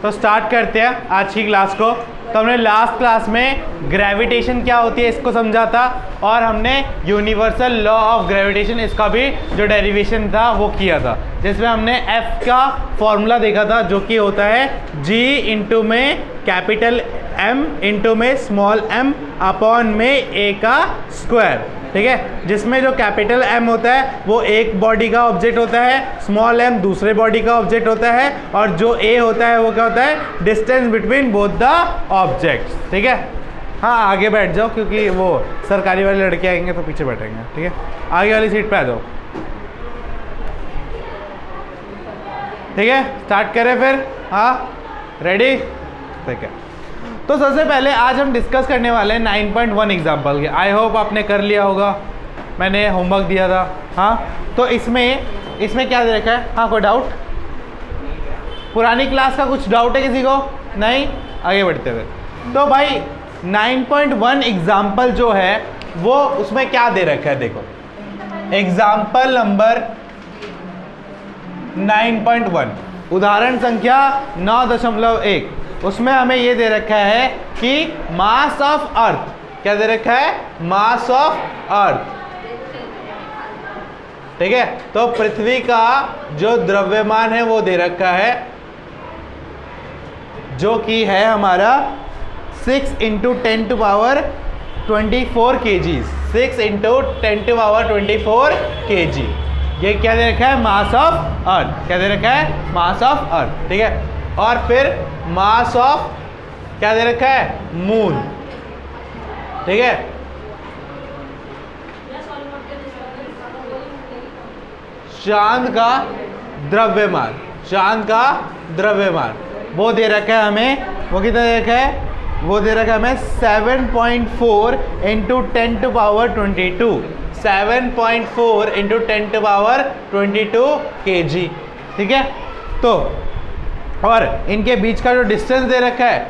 तो स्टार्ट करते हैं आज की क्लास को। तो हमने लास्ट क्लास में ग्रेविटेशन क्या होती है इसको समझा था, और हमने यूनिवर्सल लॉ ऑफ ग्रेविटेशन इसका भी जो डेरिवेशन था वो किया था, जिसमें हमने F का फॉर्मूला देखा था जो कि होता है G इंटू में कैपिटल M इंटू में स्मॉल m अपॉन में A का स्क्वायर। ठीक है, जिसमें जो कैपिटल M होता है वो एक बॉडी का ऑब्जेक्ट होता है, स्मॉल m दूसरे बॉडी का ऑब्जेक्ट होता है, और जो A होता है वो क्या होता है, distance between both the objects. ठीक है, हाँ आगे बैठ जाओ क्योंकि वो सरकारी वाले लड़के आएंगे तो पीछे बैठेंगे। ठीक है, आगे वाली सीट पे आ जाओ। ठीक है, स्टार्ट करें फिर। हाँ रेडी? ठीक है, तो सबसे पहले आज हम डिस्कस करने वाले हैं 9.1 एग्जाम्पल के। आई होप आपने कर लिया होगा, मैंने होमवर्क दिया था। हाँ, तो इसमें क्या दे रखा है? हाँ, कोई डाउट? पुरानी क्लास का कुछ डाउट है किसी को? नहीं? आगे बढ़ते हुए तो भाई 9.1 एग्जाम्पल जो है वो उसमें क्या दे रखा है, देखो एग्जाम्पल नंबर 9.1 उदाहरण संख्या 9.1, उसमें हमें ये दे रखा है कि मास ऑफ अर्थ, क्या दे रखा है? Mass of earth. ठीक है, तो पृथ्वी का जो द्रव्यमान है वो दे रखा है जो कि है हमारा 6 इंटू 10⁻24 kg। 6 इंटू 10⁻24 kg, ये क्या दे रखा है? Mass of earth. क्या दे रखा है? Mass of earth. ठीक है, और फिर मास ऑफ क्या दे रखा है? मून। ठीक है, चांद का द्रव्यमान, चांद का द्रव्यमान वो दे रखा है हमें, वो कितना दे रखा है? वो दे रखा है हमें 7.4 इंटू 10⁻22। 7.4 into 10⁻22 kg। ठीक है, तो और इनके बीच का जो डिस्टेंस दे रखा है,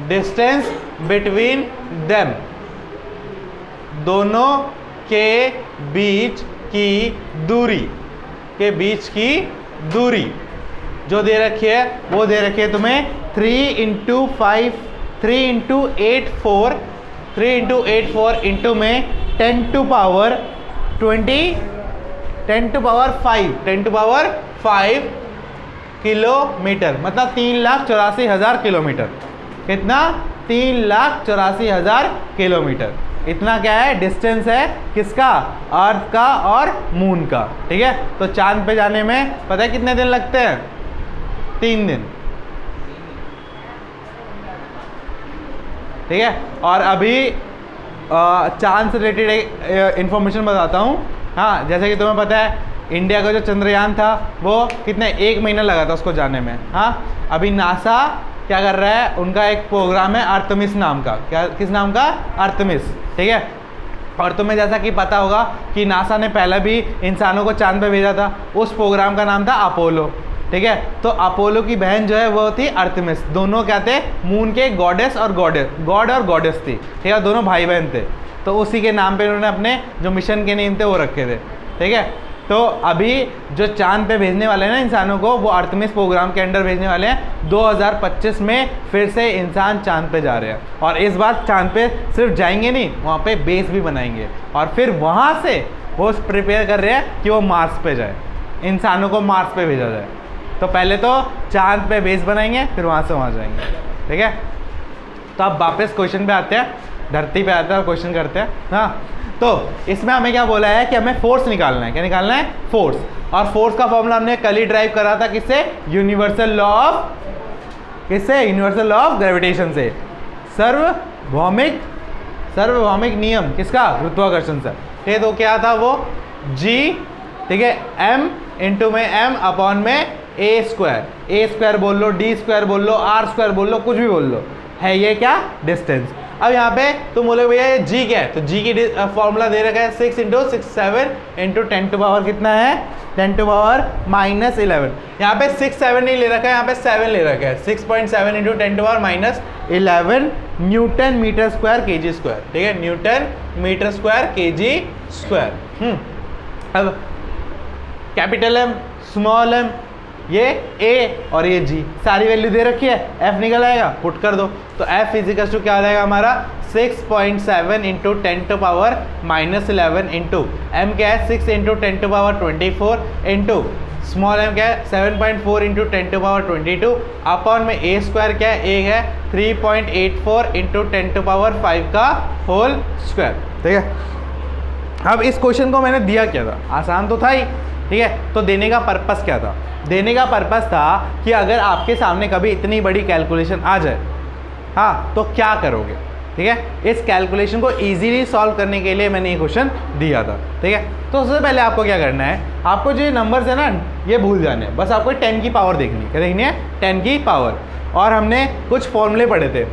डिस्टेंस बिटवीन देम, दोनों के बीच की दूरी, के बीच की दूरी जो दे रखी है वो दे रखी है तुम्हें 3 इंटू 8 4 इंटू में 10⁻5 किलोमीटर, मतलब 3,84,000 किलोमीटर। कितना? 3,84,000 किलोमीटर। इतना क्या है? डिस्टेंस है किसका? अर्थ का और मून का। ठीक है, तो चांद पे जाने में पता है कितने दिन लगते हैं? 3 दिन। ठीक है, और अभी चांद से रिलेटेड इंफॉर्मेशन बताता हूँ। हाँ, जैसे कि तुम्हें पता है इंडिया का जो चंद्रयान था वो कितने 1 महीना लगा था उसको जाने में। हाँ, अभी नासा क्या कर रहा है? उनका एक प्रोग्राम है आर्टेमिस नाम का। क्या, किस नाम का? आर्टेमिस। ठीक है, और तुम्हें जैसा कि पता होगा कि नासा ने पहले भी इंसानों को चांद पे भेजा था, उस प्रोग्राम का नाम था अपोलो। ठीक है, तो अपोलो की बहन जो है वो थी आर्टेमिस। दोनों क्या थे? मून के गॉडेस और गॉड और गॉडेस थी। ठीक है, दोनों भाई बहन थे, तो उसी के नाम पे उन्होंने अपने जो मिशन के नेम थे वो रखे थे। ठीक है, तो अभी जो चांद पे भेजने वाले हैं ना इंसानों को, वो आर्टेमिस प्रोग्राम के अंडर भेजने वाले हैं। 2025 में फिर से इंसान चांद पे जा रहे हैं, और इस बार चांद पे सिर्फ जाएंगे नहीं, वहाँ पे बेस भी बनाएंगे, और फिर वहाँ से वो प्रिपेयर कर रहे हैं कि वो मार्स पे जाए, इंसानों को मार्स पे भेजा जाए। तो पहले तो चांद पे बेस बनाएंगे, फिर वहाँ से वहाँ जाएंगे। ठीक है, तो अब वापस क्वेश्चन पे आते हैं, धरती पे आते हैं और क्वेश्चन करते हैं। हाँ, तो इसमें हमें क्या बोला है कि हमें फोर्स निकालना है। क्या निकालना है? फोर्स। और फोर्स का फॉर्मूला हमने कल ही ड्राइव करा था, किससे? यूनिवर्सल लॉ ऑफ, किससे? यूनिवर्सल लॉ ऑफ ग्रेविटेशन से, सार्वभौमिक नियम किसका? गुरुत्वाकर्षण से। ठीक है, तो क्या था वो? G, ठीक है, M इंटू में M अपॉन में A स्क्वायर बोल लो, D स्क्वायर बोल लो, R स्क्वायर बोल लो, कुछ भी बोल लो, है ये क्या? डिस्टेंस। अब यहाँ पे तुम बोलोगे भैया ये G क्या है? तो G की फॉर्मूला दे रखा है 6 इंटू 67 इंटू 10 टू पावर कितना है? 10 टू पावर -11। यहाँ पे 6 7 नहीं ले रखा है, यहाँ पे 7 ले रखा है। 6.7 into 10 to power -11 newton metre square kg square. ठीक है, newton metre square kg square. अब कैपिटल M, स्मॉल m, ये A और ये G, सारी वैल्यू दे रखी है, F निकल आएगा, पुट कर दो। तो F इजिकल्स टू क्या आ जाएगा हमारा 6.7 into 10 to power -11 into M क्या है 6 into 10 to power 24 into small m क्या है 7.4 इंटू 10 टू पावर 22 अपॉन में a स्क्वायर क्या है, a है 3.84 इंटू 10 टू पावर 5 का होल स्क्वायर। ठीक है, अब इस क्वेश्चन को मैंने दिया क्या था, आसान तो था ही। ठीक है, तो देने का पर्पस क्या था? देने का पर्पस था कि अगर आपके सामने कभी इतनी बड़ी कैलकुलेशन आ जाए, हाँ, तो क्या करोगे। ठीक है, इस कैलकुलेशन को इजीली सॉल्व करने के लिए मैंने ये क्वेश्चन दिया था। ठीक है, तो सबसे पहले आपको क्या करना है, आपको जो नंबर्स है ना ये भूल जाने हैं, बस आपको 10 की पावर देखनी है। क्या देखनी है? 10 की पावर। और हमने कुछ फॉर्मूले पढ़े थे,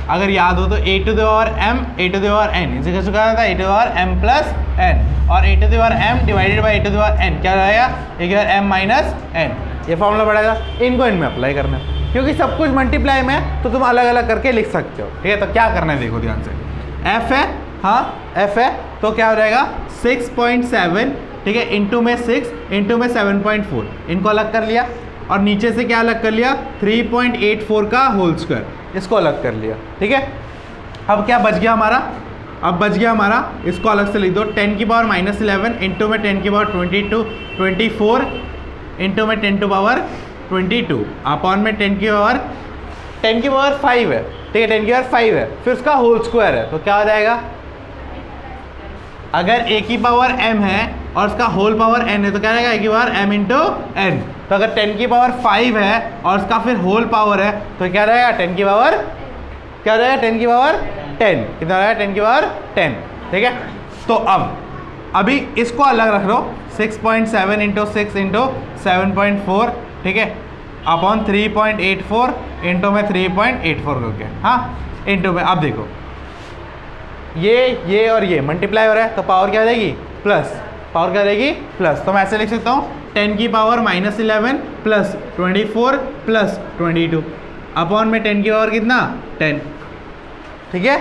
अगर याद हो तो a to the power m a to the power n इसे कैसे कहा था, a to the power m plus n, और a to the power m divided by a to the power n क्या रहेगा, a to the power m minus n। ये formula पड़ेगा, इनको इनमें अप्लाई करना है, क्योंकि सब कुछ मल्टीप्लाई में है तो तुम अलग अलग करके लिख सकते हो। ठीक है, तो क्या करना है देखो ध्यान से, f है, हाँ f है, तो क्या हो जाएगा 6.7, ठीक है, इंटू में 6 इंटू में 7.4, इनको अलग कर लिया, और नीचे से क्या अलग कर लिया 3.84 का होल स्क्वायर, इसको अलग कर लिया। ठीक है, अब क्या बच गया हमारा, अब बच गया हमारा, इसको अलग से लिख दो 10 की पावर -11 इंटू में 10 की पावर 24 इंटू में 10 टू पावर 22 अपॉन में 10 की पावर 5 है। ठीक है, 10 की पावर 5 है, फिर उसका होल स्क्वायर है, तो क्या हो जाएगा, अगर a की पावर m है और उसका होल पावर n है तो क्या रहेगा a की पावर m इंटू n। तो अगर 10 की पावर 5 है और उसका फिर होल पावर है तो क्या रहेगा 10 की पावर, क्या रहेगा 10 की पावर 10, कितना रहेगा 10 की पावर 10। ठीक है, तो अब अभी इसको अलग रख लो 6.7 इंटू 6 इंटू 7.4, ठीक है, अपॉन 3.84 इंटू में 3.84 करके, हाँ, इंटू में, अब देखो ये और ये मल्टीप्लाई हो रहा है तो पावर क्या हो जाएगी प्लस, पावर क्या हो जाएगी प्लस। तो मैं ऐसे लिख सकता हूँ 10 की पावर -11 प्लस 24 प्लस 22 अपॉन में 10 की पावर कितना 10। ठीक है,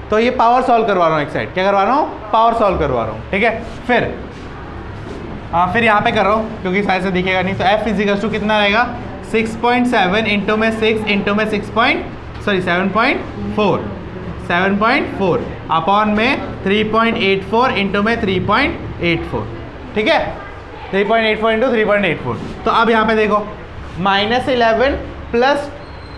तो ये पावर सॉल्व करवा रहा हूँ, एक साइड क्या करवा रहा हूँ, पावर सॉल्व करवा रहा हूँ। ठीक है, फिर यहाँ पे कर रहा हूँ क्योंकि साइड से दिखेगा नहीं, तो f इजिकल्स टू कितना रहेगा 6.7 इंटू में 6 इंटू में 7.4 अपॉन में 3.84 इंटू में 3.84। ठीक है, 3.84 इंटू 3.84। तो अब यहाँ पे देखो -11 प्लस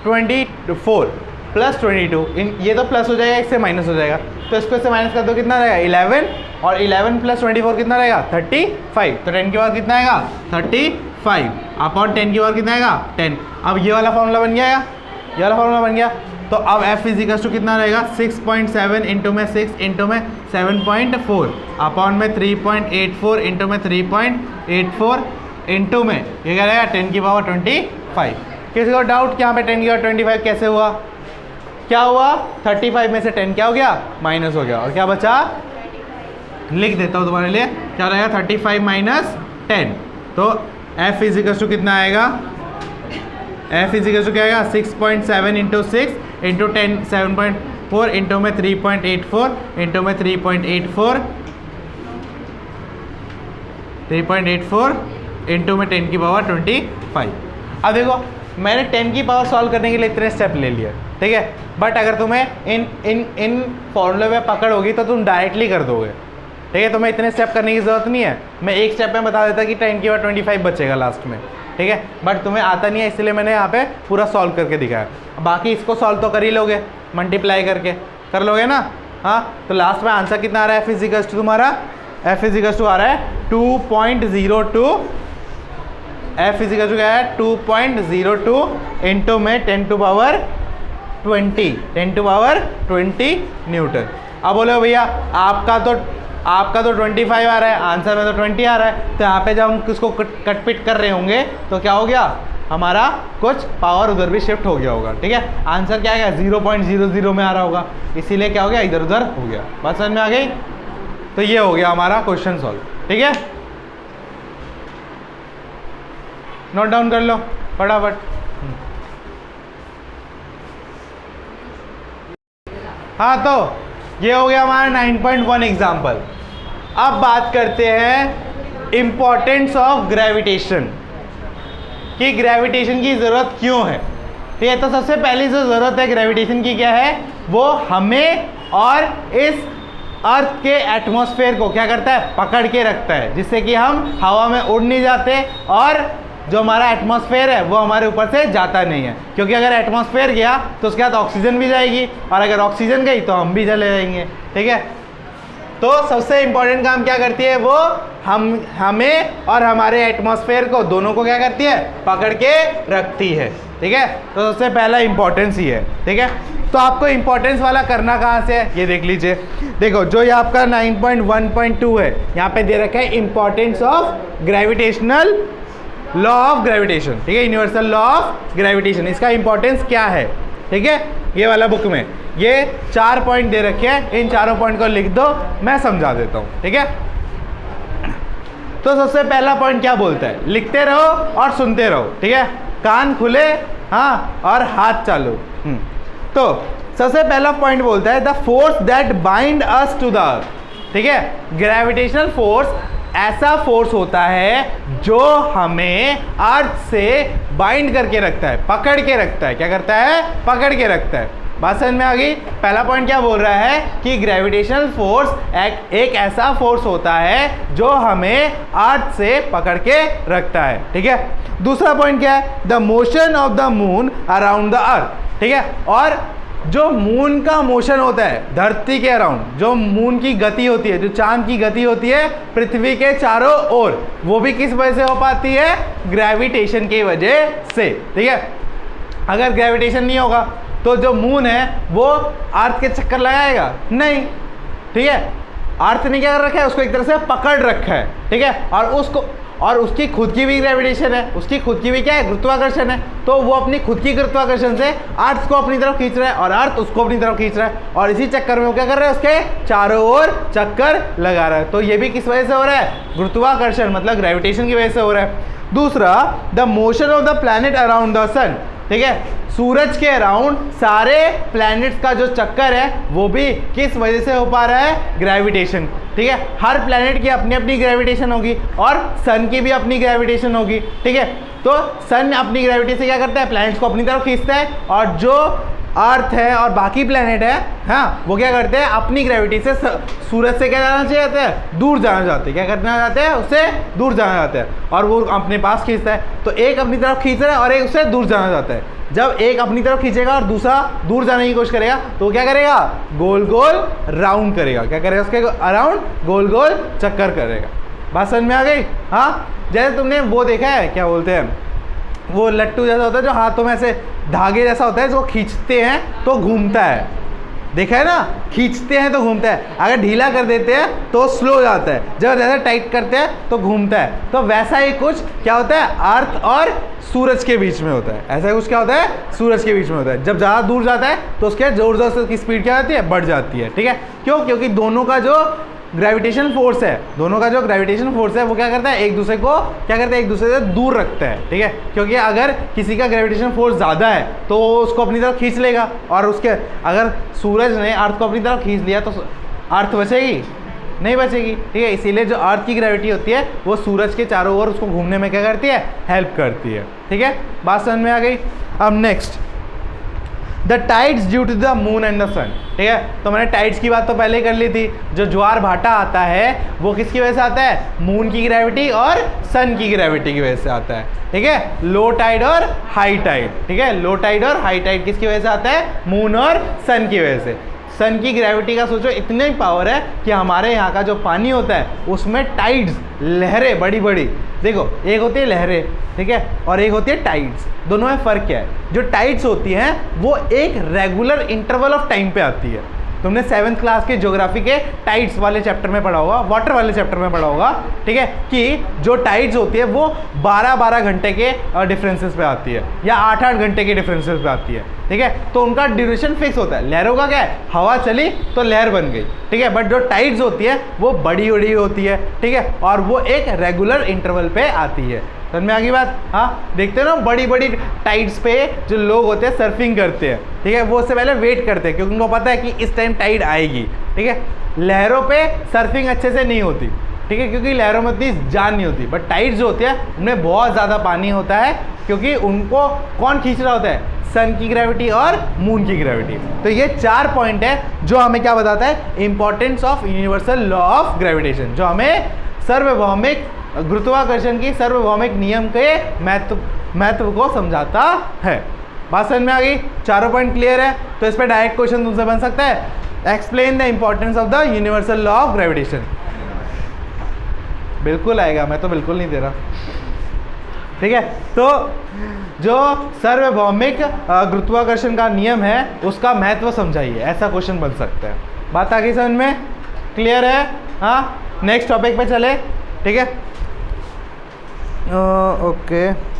24 प्लस 22, ये तो प्लस हो जाएगा, इससे माइनस हो जाएगा, तो इसको इससे माइनस कर दो, कितना रहेगा 11, और 11 प्लस 24 कितना रहेगा 35। तो 10 की पावर कितना आएगा 35 अपॉन 10 की पावर कितना आएगा 10। अब ये वाला फॉर्मूला बन गया, ये वाला फॉर्मूला बन गया। तो अब f इजिकल्स टू कितना रहेगा 6.7 इंटू में 6 इंटू में 7.4 अपॉन में 3.84 इंटू में 3.84 इंटू में ये क्या रहेगा 10 की पावर 25। किसी को डाउट कि यहाँ पे 10 की पावर 25 कैसे हुआ, क्या हुआ 35 में से 10 क्या हो गया माइनस हो गया, और क्या बचा, लिख देता हूँ तुम्हारे लिए, क्या रहेगा 35 माइनस 10। तो f इजिकल्स टू कितना आएगा, f इजिकल्स टू क्या आएगा 6.7 इंटू 6 इंटू 10 7.4 इंटू में 3.84 इंटू में 3.84 इंटू में 10 की पावर 25। अब देखो मैंने 10 की पावर सॉल्व करने के लिए इतने स्टेप ले लिए, ठीक है, बट अगर तुम्हें इन फॉर्मूले में पकड़ होगी तो तुम डायरेक्टली कर दोगे। ठीक है, तुम्हें इतने स्टेप करने की ज़रूरत नहीं है, मैं एक स्टेप में बता देता कि 10 की पावर 25 बचेगा लास्ट में। ठीक है, बट तुम्हें आता नहीं है इसलिए मैंने यहाँ पे पूरा सॉल्व करके दिखाया। बाकी इसको सॉल्व तो कर ही लोगे, मल्टीप्लाई करके कर लोगे ना, हाँ। तो लास्ट में आंसर कितना आ रहा है, f इजिकल्स टू तुम्हारा, f इजिकल्स टू आ रहा है 2.02, f इजिकल्स टू क्या है 2.02 इंटू में 10 टू पावर 20 न्यूटन। अब बोलो भैया आपका तो 25 आ रहा है, आंसर में तो 20 आ रहा है, तो यहाँ पे जब हम किसको कट पिट कर रहे होंगे तो क्या हो गया, हमारा कुछ पावर उधर भी शिफ्ट हो गया होगा। ठीक है, आंसर क्या है 0.00 में आ रहा होगा, इसीलिए क्या हो गया इधर उधर हो गया। बात समझ में आ गई? तो ये हो गया हमारा क्वेश्चन सॉल्व। ठीक है, नोट डाउन कर लो फटाफट। हाँ, तो ये हो गया हमारा 9.1 एग्जाम्पल। अब बात करते हैं इम्पोर्टेंस ऑफ ग्रेविटेशन। कि ग्रेविटेशन की ज़रूरत क्यों है। ठीक है, तो सबसे पहली जो ज़रूरत है ग्रेविटेशन की क्या है, वो हमें और इस अर्थ के एटमॉस्फेयर को क्या करता है, पकड़ के रखता है, जिससे कि हम हवा में उड़ नहीं जाते और जो हमारा एटमॉस्फेयर है वो हमारे ऊपर से जाता नहीं है। क्योंकि अगर एटमॉस्फेयर गया तो उसके बाद ऑक्सीजन भी जाएगी, और अगर ऑक्सीजन गई तो हम भी चले जाएंगे। ठीक है, तो सबसे इंपॉर्टेंट काम क्या करती है, वो हमें और हमारे एटमॉस्फेयर को दोनों को क्या करती है, पकड़ के रखती है। ठीक है, तो सबसे पहला इंपॉर्टेंस ही है। ठीक है, तो आपको इंपॉर्टेंस वाला करना कहाँ से है, ये देख लीजिए। देखो जो ये आपका 9.1.2 है, यहाँ पे दे रखा है importance of gravitational law of gravitation. ठीक है, यूनिवर्सल लॉ ऑफ ग्रेविटेशन, इसका इंपॉर्टेंस क्या है। ठीक है, ये वाला बुक में ये 4 पॉइंट दे रखे हैं, इन चारों पॉइंट को लिख दो, मैं समझा देता हूँ। ठीक है, तो सबसे पहला पॉइंट क्या बोलता है, लिखते रहो और सुनते रहो। ठीक है, कान खुले हाँ और हाथ चालू। तो सबसे पहला पॉइंट बोलता है the force that bind us to the earth. ठीक है, ग्रेविटेशनल फोर्स ऐसा फोर्स होता है जो हमें अर्थ से बाइंड करके रखता है, पकड़ के रखता है। क्या करता है, पकड़ के रखता है। बात समझ में आ गई। पहला पॉइंट क्या बोल रहा है कि ग्रेविटेशनल फोर्स एक ऐसा फोर्स होता है जो हमें अर्थ से पकड़ के रखता है। ठीक है, दूसरा पॉइंट क्या है, the motion of the moon around the earth. ठीक है, और जो मून का मोशन होता है धरती के अराउंड, जो मून की गति होती है, जो चांद की गति होती है पृथ्वी के चारों ओर, वो भी किस वजह से हो पाती है, ग्रेविटेशन की वजह से। ठीक है, अगर ग्रेविटेशन नहीं होगा तो जो मून है वो अर्थ के चक्कर लगाएगा नहीं। ठीक है, अर्थ ने क्या कर रखा है, उसको एक तरह से पकड़ रखा है। ठीक है, और उसकी खुद की भी ग्रेविटेशन है, उसकी खुद की भी क्या है, गुरुत्वाकर्षण है। तो वो अपनी खुद की गुरुत्वाकर्षण से अर्थ को अपनी तरफ खींच रहा है और अर्थ उसको अपनी तरफ खींच रहा है, और इसी चक्कर में वो क्या कर रहा है, उसके चारों ओर चक्कर लगा रहा है। तो ये भी किस वजह से हो रहा है, गुरुत्वाकर्षण मतलब ग्रेविटेशन की वजह से हो रहा है। दूसरा, the motion of the planet around the sun. ठीक है, सूरज के अराउंड सारे प्लैनेट्स का जो चक्कर है वो भी किस वजह से हो पा रहा है, ग्रेविटेशन। ठीक है, हर प्लैनेट की अपनी अपनी ग्रेविटेशन होगी और सन की भी अपनी ग्रेविटेशन होगी। ठीक है, तो सन अपनी ग्रेविटी से क्या करता है, प्लैनेट्स को अपनी तरफ खींचता है, और जो अर्थ है और बाकी प्लैनेट है हाँ, वो क्या करते हैं, अपनी ग्रेविटी से सूरज से क्या जाना चाहते हैं, दूर जाना चाहते हैं। क्या करना चाहते हैं, उससे दूर जाना चाहते हैं, और वो अपने पास खींचता है। तो एक अपनी तरफ खींच रहा है और एक उससे दूर जाना चाहता है। जब एक अपनी तरफ खींचेगा और दूसरा दूर जाने की कोशिश करेगा तो क्या करेगा, गोल गोल राउंड करेगा। क्या करेगा, उसके अराउंड गोल गोल चक्कर करेगा। बात समझ में आ गई। हाँ, जैसे तुमने वो देखा है, क्या बोलते हैं, वो लट्टू जैसा होता है जो हाथों में ऐसे धागे जैसा होता है, जो खींचते हैं तो घूमता है, देखा है ना, खींचते हैं तो घूमता है। अगर ढीला कर देते हैं तो स्लो हो जाता है, जब जैसे टाइट करते हैं तो घूमता है। तो वैसा ही कुछ क्या होता है, अर्थ और सूरज के बीच में होता है। ऐसा कुछ क्या होता है, सूरज के बीच में होता है। जब ज़्यादा दूर जाता है तो उसके जोर जोर से की स्पीड क्या होती है, बढ़ जाती है। ठीक है, क्यों, क्योंकि दोनों का जो ग्रेविटेशन फोर्स है, दोनों का जो ग्रेविटेशन फोर्स है वो क्या करता है, एक दूसरे को क्या करता है, एक दूसरे से दूर रखता है। ठीक है, क्योंकि अगर किसी का ग्रेविटेशन फोर्स ज़्यादा है तो वो उसको अपनी तरफ खींच लेगा, और उसके अगर सूरज ने अर्थ को अपनी तरफ खींच लिया तो अर्थ बचेगी नहीं बचेगी। ठीक है, इसीलिए जो अर्थ की ग्रेविटी होती है वो सूरज के चारों ओर उसको घूमने में क्या करती है, हेल्प करती है। ठीक है, बात समझ में आ गई। अब next, the tides due to the moon and the sun. ठीक है, तो मैंने टाइड्स की बात तो पहले ही कर ली थी। जो ज्वार भाटा आता है वो किसकी वजह से आता है, मून की ग्रेविटी और सन की ग्रेविटी की वजह से आता है। ठीक है, लो टाइड और हाई टाइड। ठीक है, लो टाइड और हाई टाइड किसकी वजह से आता है, मून और सन की वजह से। सन की ग्रेविटी का सोचो इतनी पावर है कि हमारे यहाँ का जो पानी होता है उसमें टाइड्स, लहरें बड़ी बड़ी, देखो एक होती है लहरें, ठीक है, और एक होती है टाइड्स। दोनों में फ़र्क क्या है, जो टाइड्स होती हैं वो एक रेगुलर इंटरवल ऑफ टाइम पे आती है। तुमने 7th क्लास के ज्योग्राफी के टाइड्स वाले चैप्टर में पढ़ा होगा, वाटर वाले चैप्टर में पढ़ा होगा। ठीक है, कि जो टाइड्स होती है वो 12-12 घंटे के डिफरेंसेस पे आती है, या 8-8 घंटे के डिफरेंसेस पे आती है। ठीक है, तो उनका ड्यूरेशन फिक्स होता है। लहरों का क्या है, हवा चली तो लहर बन गई। ठीक है, बट जो टाइड्स होती है वो बड़ी बड़ी होती है। ठीक है, और वो एक रेगुलर इंटरवल पे आती है। समझ में आ गई बात। हाँ, देखते हो ना बड़ी बड़ी टाइड्स पे जो लोग होते हैं सर्फिंग करते हैं। ठीक है, वो उससे पहले वेट करते हैं क्योंकि उनको पता है कि इस टाइम टाइड आएगी। ठीक है, लहरों पे सर्फिंग अच्छे से नहीं होती। ठीक है, क्योंकि लहरों में इतनी जान नहीं होती। बट टाइड्स जो होती है उनमें बहुत ज़्यादा पानी होता है, क्योंकि उनको कौन खींच रहा होता है, सन की ग्रेविटी और मून की ग्रेविटी। तो ये 4 पॉइंट है जो हमें क्या बताता है, importance of universal law of gravitation, जो हमें सार्वभौमिक गुरुत्वाकर्षण की सार्वभौमिक नियम के महत्व को समझाता है। बात समझ में आ गई, चारों पॉइंट क्लियर है। तो इस पर डायरेक्ट क्वेश्चन तुमसे बन सकता है, explain the importance of the universal law of gravitation. बिल्कुल आएगा, मैं तो बिल्कुल नहीं दे रहा। ठीक है, तो जो सार्वभौमिक गुरुत्वाकर्षण का नियम है उसका महत्व समझाइए, ऐसा क्वेश्चन बन सकता है। बात आ गई समझ में, क्लियर है? हाँ, नेक्स्ट टॉपिक पे चले। ठीक है, ओके।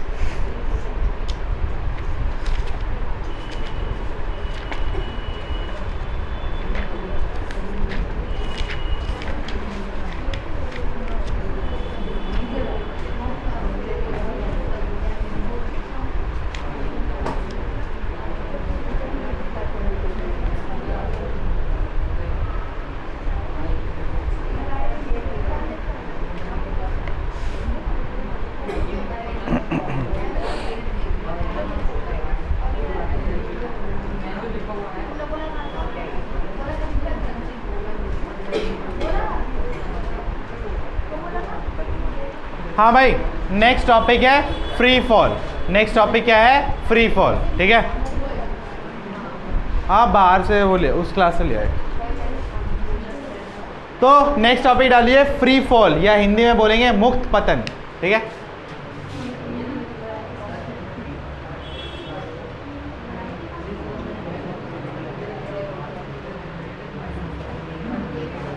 हाँ भाई, नेक्स्ट टॉपिक है फ्री फॉल। नेक्स्ट टॉपिक क्या है, फ्री फॉल। ठीक है, आप बाहर से वो ले, उस क्लास से ले आए। तो नेक्स्ट टॉपिक डालिए फ्री फॉल, या हिंदी में बोलेंगे मुक्त पतन। ठीक है,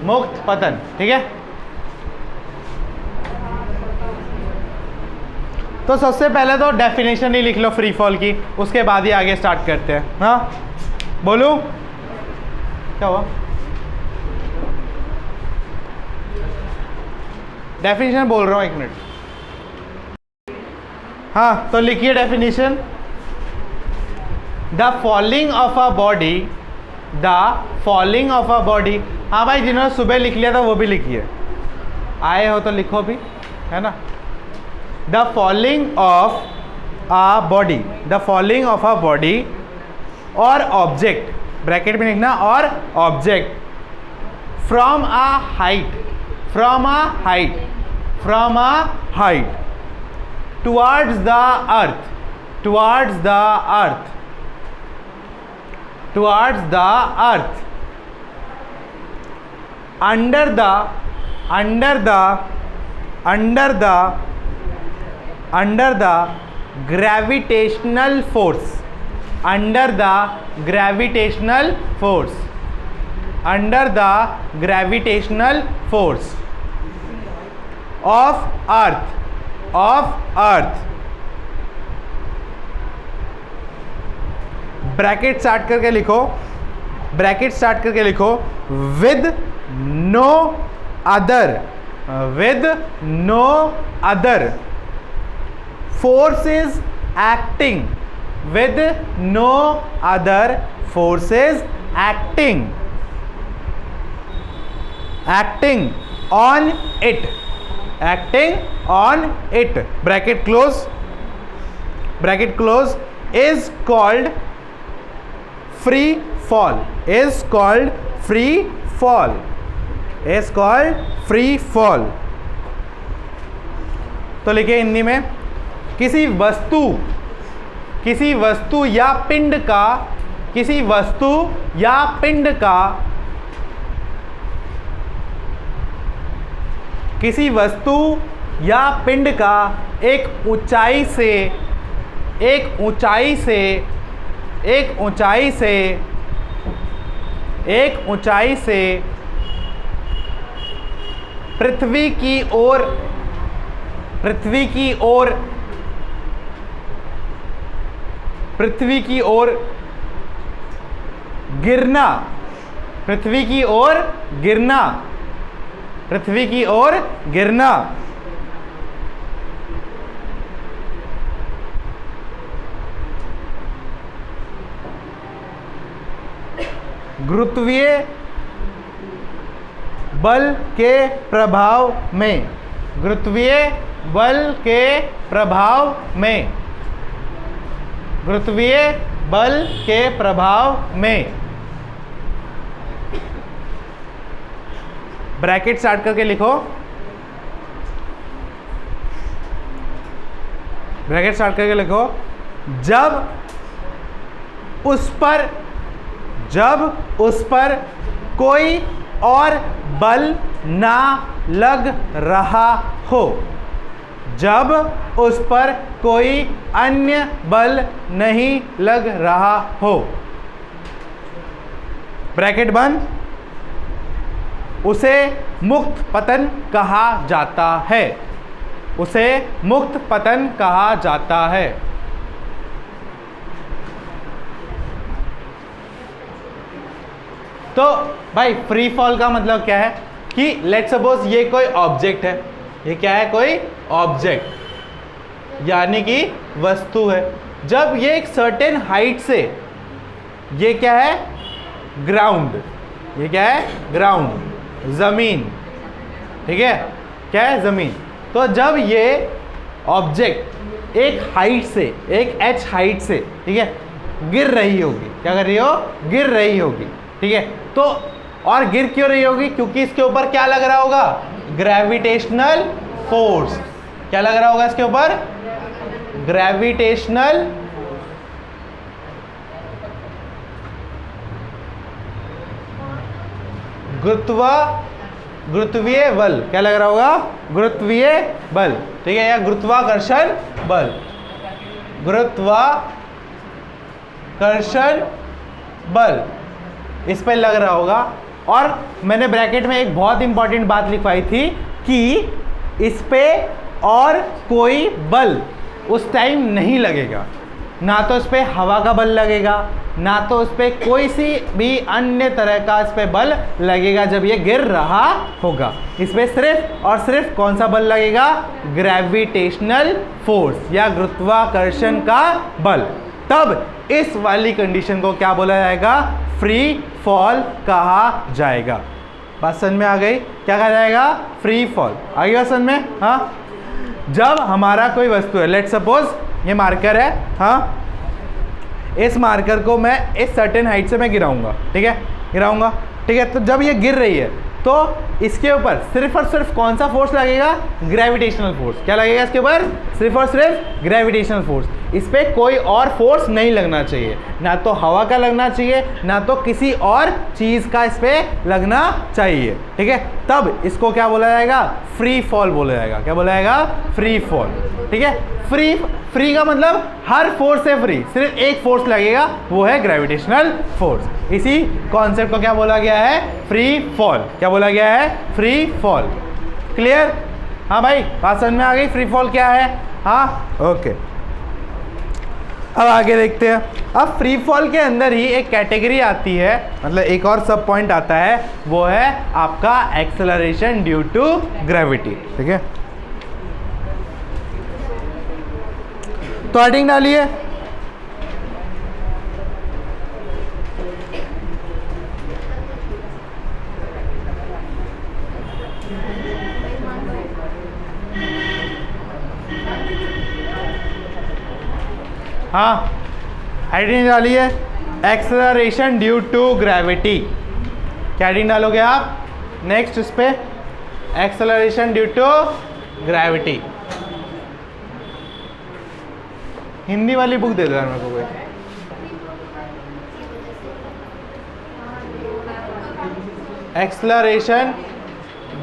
मुक्त पतन। ठीक है, तो सबसे पहले तो डेफिनेशन ही लिख लो फ्री फॉल की, उसके बाद ही आगे स्टार्ट करते हैं। हाँ बोलूं, क्या हुआ? डेफिनेशन बोल रहा हूं, 1 मिनट। हाँ, तो लिखिए definition, the falling of a body, the falling of a body. हाँ भाई, जिन्होंने सुबह लिख लिया था वो भी लिखिए, आए हो तो लिखो भी, है ना। The falling of a body, the falling of a body और ऑब्जेक्ट, ब्रैकेट में लिखना, और object from a height, from a height, from a height towards the earth, towards the earth, towards the earth, under the, under the, under the, under the gravitational force, under the gravitational force, under the gravitational force of earth, of earth, bracket start करके लिखो, bracket start करके लिखो, with no other, with no other forces acting, with no other forces acting, acting on it, acting on it, bracket close, bracket close, is called free fall, is called free fall, is called free fall। तो लिखिए हिंदी में, किसी वस्तु, किसी वस्तु या पिंड का, किसी वस्तु या पिंड का, किसी वस्तु या पिंड का एक ऊंचाई से, एक ऊंचाई से, एक ऊंचाई से, एक ऊंचाई से पृथ्वी की ओर, पृथ्वी की ओर, पृथ्वी की ओर गिरना, पृथ्वी की ओर गिरना, पृथ्वी की ओर गिरना, गुरुत्वीय बल के प्रभाव में, गुरुत्वीय बल के प्रभाव में, गुरुत्वीय बल के प्रभाव में। ब्रैकेट स्टार्ट करके लिखो, ब्रैकेट स्टार्ट करके लिखो, जब उस पर कोई और बल ना लग रहा हो, जब उस पर कोई अन्य बल नहीं लग रहा हो, ब्रैकेट बंद, उसे मुक्त पतन कहा जाता है, उसे मुक्त पतन कहा जाता है। तो भाई फ्री फॉल का मतलब क्या है कि लेट्स सपोज ये कोई ऑब्जेक्ट है, ये क्या है, कोई ऑब्जेक्ट यानी कि वस्तु है। जब ये एक सर्टेन हाइट से, ये क्या है, ग्राउंड, ये क्या है, ग्राउंड, जमीन, ठीक है, क्या है, जमीन। तो जब ये ऑब्जेक्ट एक हाइट से, एक h हाइट से, ठीक है, गिर रही होगी, क्या कर रही हो, गिर रही होगी, ठीक है। तो और गिर क्यों रही होगी, क्योंकि इसके ऊपर क्या लग रहा होगा, ग्रेविटेशनल फोर्स। क्या लग रहा होगा इसके ऊपर, ग्रेविटेशनल गुरुत्वीय बल, क्या लग रहा होगा, गुरुत्वीय बल, ठीक है, या गुरुत्वाकर्षण बल, गुरुत्वाकर्षण बल इस पे लग रहा होगा। और मैंने ब्रैकेट में एक बहुत इंपॉर्टेंट बात लिखवाई थी कि इस पे और कोई बल उस टाइम नहीं लगेगा, ना तो इस पे हवा का बल लगेगा, ना तो इस पे कोई सी भी अन्य तरह का इस पे बल लगेगा जब ये गिर रहा होगा। इस पे सिर्फ और सिर्फ कौन सा बल लगेगा, ग्रेविटेशनल फोर्स या गुरुत्वाकर्षण का बल। तब इस वाली कंडीशन को क्या बोला जाएगा, फ्री फॉल कहा जाएगा। बात समझ में आ गई, क्या कहा जाएगा, फ्री फॉल। आ गई बात समझ में, हाँ। जब हमारा कोई वस्तु है, लेट्स सपोज ये मार्कर है, हाँ, इस मार्कर को मैं इस सर्टेन हाइट से मैं गिराऊंगा, ठीक है, गिराऊंगा, ठीक है। तो जब ये गिर रही है तो इसके ऊपर सिर्फ और सिर्फ कौन सा फोर्स लगेगा, ग्रेविटेशनल फोर्स। क्या लगेगा इसके ऊपर, सिर्फ और सिर्फ ग्रेविटेशनल फोर्स। इस पे कोई और फोर्स नहीं लगना चाहिए, ना तो हवा का लगना चाहिए, ना तो किसी और चीज़ का इस पे लगना चाहिए, ठीक है। तब इसको क्या बोला जाएगा, फ्री फॉल बोला जाएगा। क्या बोला जाएगा, फ्री फॉल, ठीक है। फ्री का मतलब हर फोर्स से फ्री, सिर्फ एक फोर्स लगेगा, वो है ग्रेविटेशनल फोर्स। इसी कॉन्सेप्ट को क्या बोला गया है, फ्री फॉल। क्या बोला गया है, फ्री फॉल। क्लियर, हाँ भाई, बात समझ में आ गई, फ्री फॉल क्या है, हाँ, ओके। अब आगे देखते हैं। अब फ्री फॉल के अंदर ही एक कैटेगरी आती है, मतलब एक और सब पॉइंट आता है, वो है आपका एक्सेलरेशन ड्यू टू ग्रेविटी, ठीक है। तो हेडिंग डालिए, हाँ, हेडिंग डालिए, एक्सेलरेशन ड्यू टू ग्रेविटी। क्या हेडिंग डालोगे आप, नेक्स्ट इस पे acceleration due to gravity. Hindi वाली बुक दे दो यार मेरे को कोई। एक्सेलरेशन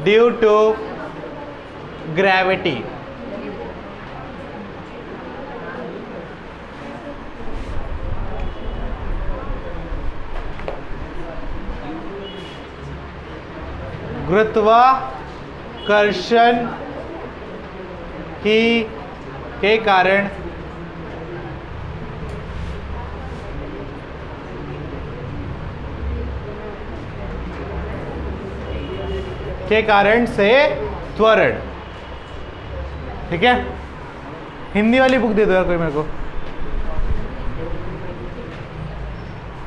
ड्यू टू ग्रेविटी, गुरुत्वाकर्षण के कारण से त्वरण, ठीक है। हिंदी वाली बुक दे दो यार कोई मेरे को।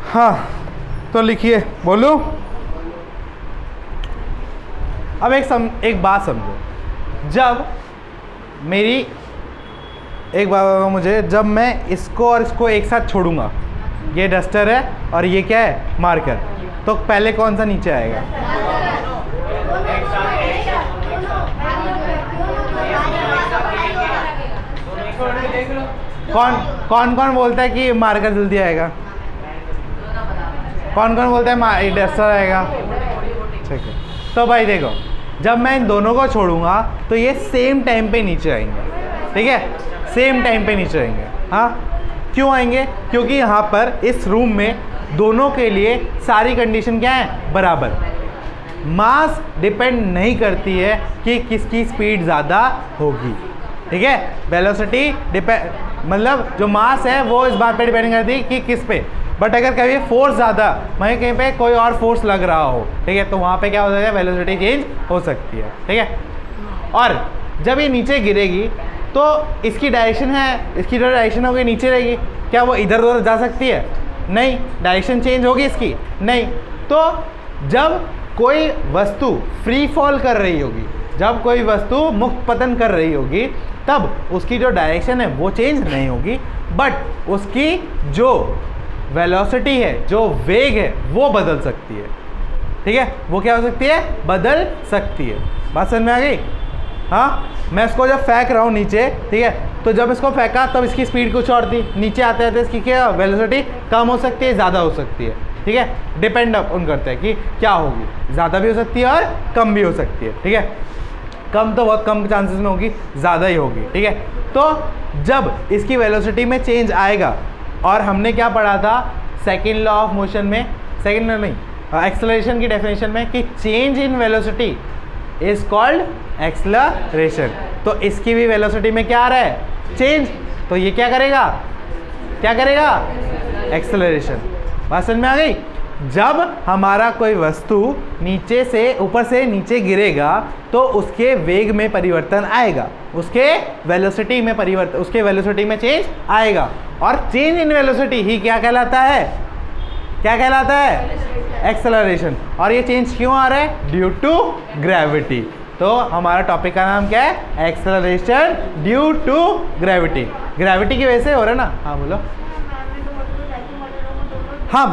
हाँ, तो लिखिए, बोलूं, अब एक बात समझो, जब मेरी एक बात मुझे, जब मैं इसको और इसको एक साथ छोड़ूंगा, ये डस्टर है और ये क्या है, मार्कर, तो पहले कौन सा नीचे आएगा? कौन कौन बोलता है कि मार्कर जल्दी आएगा? कौन कौन बोलता है डस्टर आएगा? ठीक है, तो भाई देखो, जब मैं इन दोनों को छोड़ूंगा तो ये सेम टाइम पे नीचे आएंगे, ठीक है, सेम टाइम पे नीचे आएंगे। हाँ, क्यों आएंगे? क्योंकि यहाँ पर इस रूम में दोनों के लिए सारी कंडीशन क्या है, बराबर। मास डिपेंड नहीं करती है कि किसकी स्पीड ज़्यादा होगी, ठीक है। वेलोसिटी मतलब जो मास है वो इस बात पे डिपेंड करती है कि किस पे। बट अगर कभी फोर्स ज़्यादा, मैं कहीं पे कोई और फोर्स लग रहा हो, ठीक है, तो वहाँ पे क्या हो सकता है, वेलोसिटी चेंज हो सकती है, ठीक है। और जब ये नीचे गिरेगी तो इसकी डायरेक्शन है, इसकी जो डायरेक्शन होगी नीचे रहेगी, क्या वो इधर उधर जा सकती है? नहीं, डायरेक्शन चेंज होगी इसकी? नहीं। तो जब कोई वस्तु फ्री फॉल कर रही होगी, जब कोई वस्तु मुक्त पतन कर रही होगी, तब उसकी जो डायरेक्शन है वो चेंज नहीं होगी, बट उसकी जो वेलोसिटी है, जो वेग है, वो बदल सकती है, ठीक है। वो क्या हो सकती है, बदल सकती है। बात समझ में आ गई? हाँ, मैं इसको जब फेंक रहा हूँ नीचे, ठीक है, तो जब इसको फेंका तब इसकी स्पीड कुछ और थी, नीचे आते आते इसकी क्या वेलोसिटी कम हो सकती है, ज़्यादा हो सकती है, ठीक है। डिपेंड ऑन करता है कि क्या होगी, ज़्यादा भी हो सकती है और कम भी हो सकती है, ठीक है। कम तो बहुत कम चांसेस में होगी, ज़्यादा ही होगी, ठीक है। तो जब इसकी वेलोसिटी में चेंज आएगा, और हमने क्या पढ़ा था सेकेंड लॉ ऑफ मोशन में, सेकेंड में नहीं, एक्सेलरेशन की डेफिनेशन में, कि change in velocity is called acceleration. तो इसकी भी वेलोसिटी में क्या आ रहा है, चेंज, तो ये क्या करेगा, क्या करेगा, एक्सेलरेशन। बात समझ में आ गई? जब हमारा कोई वस्तु नीचे से ऊपर से नीचे गिरेगा तो उसके वेग में परिवर्तन आएगा, उसके वेलोसिटी में परिवर्तन, उसके वेलोसिटी में चेंज आएगा, और चेंज इन वेलोसिटी ही क्या कहलाता है, क्या कहलाता है, एक्सेलरेशन। और ये चेंज क्यों आ रहा है, ड्यू टू ग्रेविटी। तो हमारा टॉपिक का नाम क्या है, acceleration due to gravity. Gravity की वजह से हो रहा है ना। हाँ बोलो। हाँ,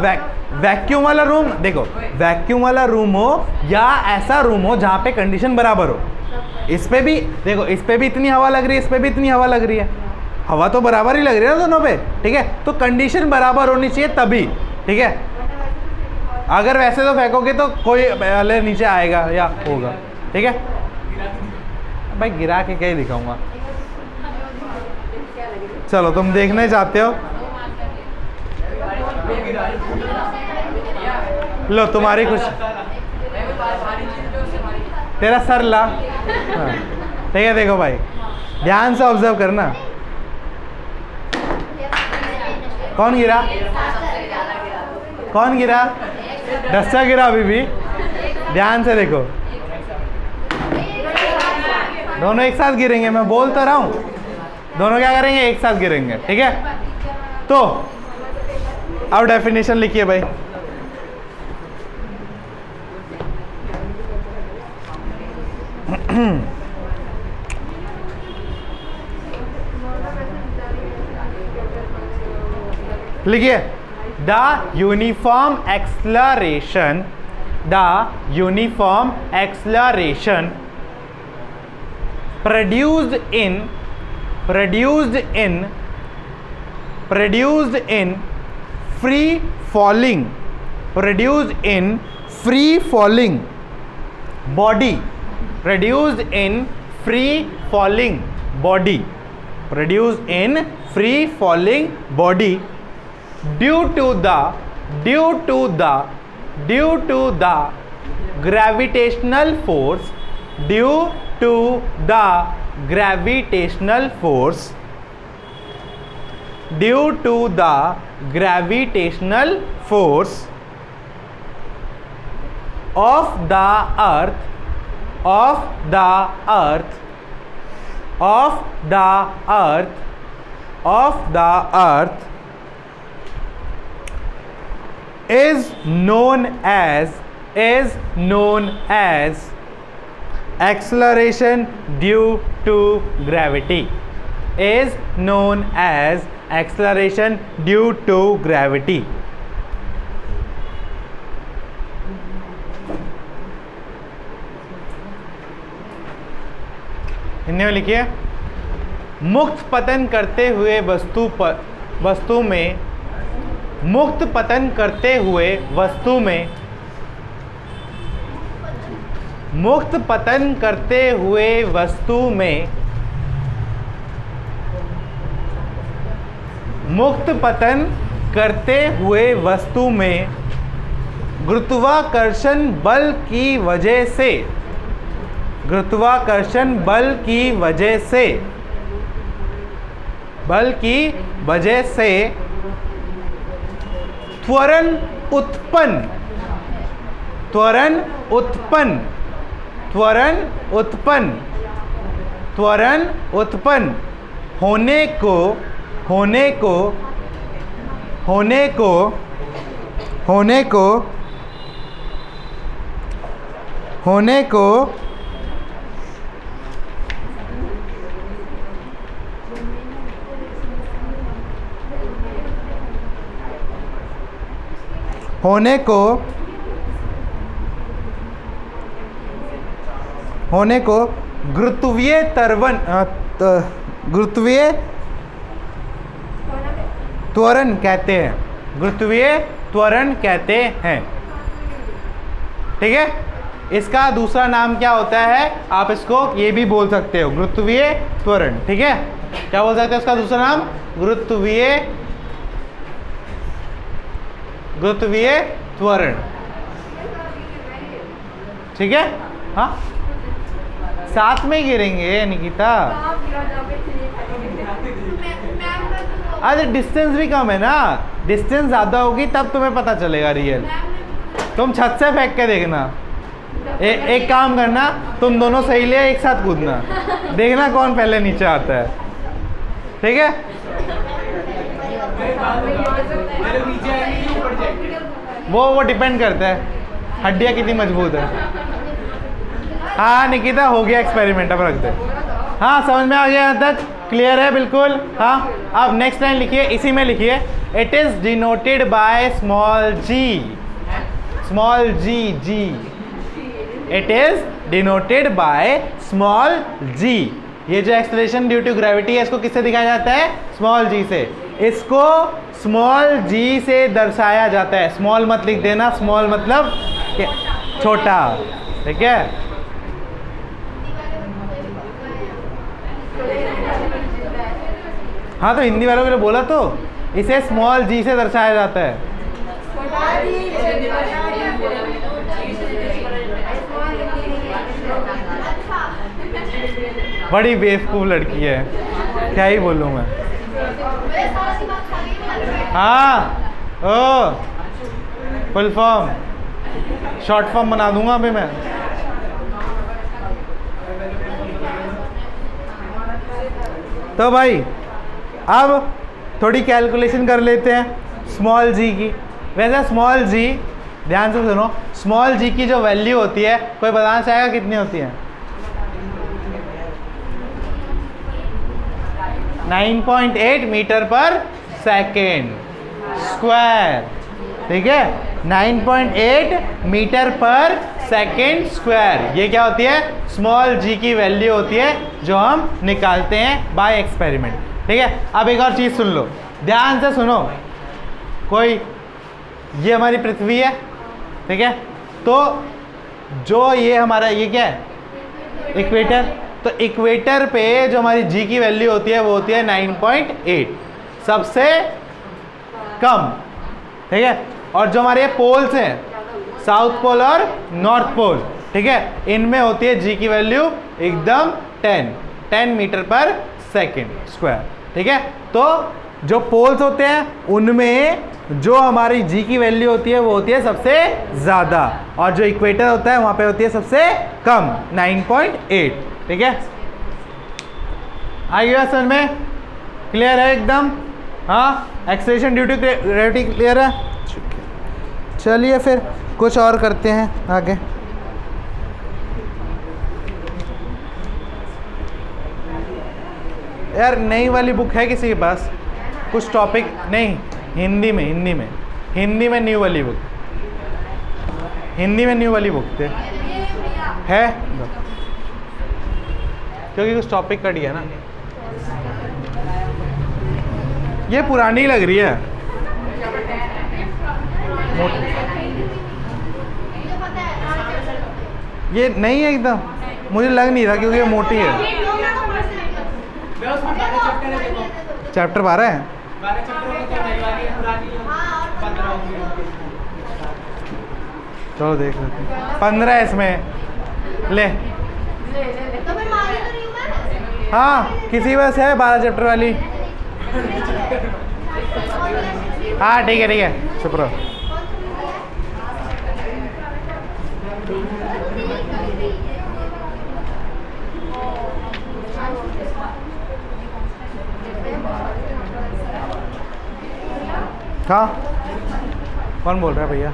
वैक्यूम वाला रूम, देखो वैक्यूम वाला रूम हो या ऐसा रूम हो जहाँ पे कंडीशन बराबर हो, इस पे भी देखो, इस पे भी इतनी हवा लग रही है, इस पे भी इतनी हवा लग रही है, हवा तो बराबर ही लग रही है ना दोनों पे, ठीक है। तो कंडीशन बराबर होनी चाहिए तभी, ठीक है। अगर वैसे तो फेंकोगे तो कोई पहले नीचे आएगा या होगा, ठीक है। भाई गिरा के क्या ही दिखाऊंगा, चलो तुम देखने चाहते हो, लो तुम्हारी खुश, तेरा सर ला, हाँ, ठीक है। देखो भाई ध्यान से ऑब्जर्व करना, कौन गिरा, कौन गिरा, डस्टर गिरा अभी भी, ध्यान से देखो, दोनों एक साथ गिरेंगे, मैं बोल तो रहा हूँ, दोनों क्या करेंगे, एक साथ गिरेंगे, ठीक है। तो अब डेफिनेशन लिखिए भाई। लिखिए, the uniform acceleration, the uniform acceleration produced in free falling body, produced in free falling body due to the gravitational force, due to the gravitational force of the earth is known as acceleration due to gravity is known as acceleration due to gravity. Hindi में लिखिए, मुक्त पतन करते हुए वस्तु में मुक्त पतन करते हुए वस्तु में मुक्त पतन करते हुए वस्तु में मुक्त पतन करते हुए वस्तु में गुरुत्वाकर्षण बल की वजह से गुरुत्वाकर्षण बल की वजह से त्वरण उत्पन्न होने को गुरुत्वीय त्वरण कहते हैं। गुरुत्वीय त्वरण कहते हैं। ठीक है, इसका दूसरा नाम क्या होता है, आप इसको ये भी बोल सकते हो, गुरुत्वीय त्वरण। ठीक है, क्या बोल सकते हैं इसका दूसरा नाम, गुरुत्वीय त्वरण। ठीक है, हाँ साथ में गिरेंगे निकिता। अरे डिस्टेंस भी कम है ना, डिस्टेंस ज़्यादा होगी तब तुम्हें पता चलेगा रियल। तुम छत से फेंक के देखना, एक काम करना, तुम दोनों सही ले एक साथ कूदना, देखना कौन पहले नीचे आता है। ठीक है, वो डिपेंड करता है हड्डियाँ कितनी मजबूत है। हाँ निकिता, हो गया एक्सपेरिमेंट, अब रख दे। हाँ समझ में आ गया, यहाँ तक क्लियर है बिल्कुल। हाँ, अब नेक्स्ट लाइन लिखिए, इसी में लिखिए, it is denoted by small g. It is denoted by small g. ये जो एक्सेलरेशन ड्यू टू ग्रेविटी है, इसको किससे दिखाया जाता है, स्मॉल जी से। इसको स्मॉल जी से दर्शाया जाता है। स्मॉल मत लिख देना, स्मॉल मतलब छोटा। ठीक है, हाँ तो हिंदी वालों के लिए बोला, तो इसे स्मॉल जी से दर्शाया जाता है। बड़ी बेवकूफ लड़की है, क्या ही बोलूँ मैं। हाँ ओ फुल फॉर्म, शॉर्ट फॉर्म बना दूंगा अभी मैं। तो भाई अब थोड़ी कैलकुलेशन कर लेते हैं स्मॉल जी की। वैसे स्मॉल जी, ध्यान से सुनो, स्मॉल जी की जो वैल्यू होती है, कोई बताना चाहेगा कितनी होती है? 9.8 मीटर पर सेकेंड स्क्वायर। ठीक है, 9.8 मीटर पर सेकेंड स्क्वायर, ये क्या होती है, स्मॉल जी की वैल्यू होती है जो हम निकालते हैं बाय एक्सपेरिमेंट। ठीक है, अब एक और चीज़ सुन लो, ध्यान से सुनो। कोई, ये हमारी पृथ्वी है, ठीक है, तो जो ये हमारा ये क्या है, इक्वेटर। तो इक्वेटर पे जो हमारी जी की वैल्यू होती है वो होती है 9.8, सबसे कम। ठीक है, और जो हमारे पोल्स हैं, साउथ पोल और नॉर्थ पोल, ठीक है, इनमें होती है जी की वैल्यू एकदम 10 मीटर पर सेकेंड स्क्वायर। ठीक है, तो जो पोल्स होते हैं उनमें जो हमारी जी की वैल्यू होती है वो होती है सबसे ज़्यादा, और जो इक्वेटर होता है वहाँ पे होती है सबसे कम 9.8। ठीक है, आ गया समझ में? क्लियर है एकदम? हाँ, acceleration due to gravity clear है? चलिए फिर कुछ और करते हैं आगे। यार नई वाली बुक है किसी के पास? कुछ टॉपिक नहीं, हिंदी में न्यू वाली बुक, हिंदी में न्यू वाली बुक थे है, क्योंकि कुछ टॉपिक कट गया ना। ये पुरानी लग रही है, ये नहीं है एकदम, मुझे लग नहीं रहा क्योंकि ये मोटी है। चैप्टर 12 है। चलो देख लेते हैं। 15 है इसमें, ले हाँ किसी वजह से है 12 चैप्टर वाली। हाँ ठीक है चुप रहो। हाँ कौन बोल रहा है भैया?